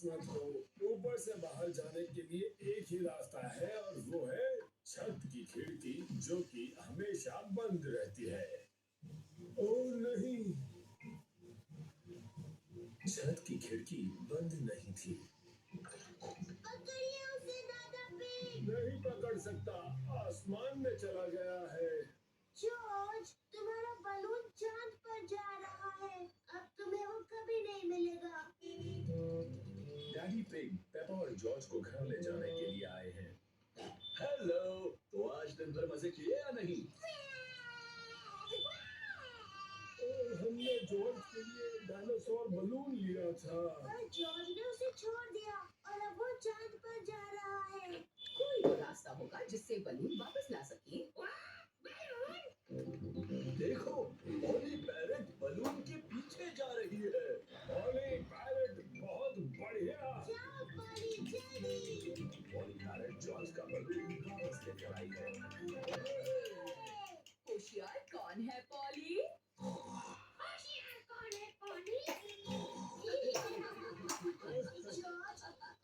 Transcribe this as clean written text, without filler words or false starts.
मत हो। ऊपर से बाहर जाने के लिए एक ही रास्ता है और वो है छत की खिड़की, जो कि हमेशा बंद रहती है। ओ नहीं, छत की खिड़की बंद नहीं थी। पकड़िए उसे दादा पिग। नहीं पकड़ सकता, आसमान में चला गया है। जॉर्ज, तुम्हारा बलून चांद पर जा रहा है। अब तुम्हें वो कभी नहीं मिलेगा। डैडी पिग पेपा और जॉर्ज को घर ले जाने के लिए आए हैं। हेलो, तो आज दिन भर मजे किए या नहीं? और हमने जॉर्ज के लिए डायनासोर बलून लिया था। पर जॉर्ज ने उसे छोड़ दिया और अब वो चांद पर जा रहा है। कोई तो रास्ता होगा जिससे बलून वापस ला सके। देखो, पॉली पैरेट बलून के पीछे जा रही है। पॉली पैरेट बहुत बढ़िया। जाओ परी, जल्दी। पॉली पैरेट जॉर्ज का बलून वापस लेकर आई है। होशियार कौन है पॉली?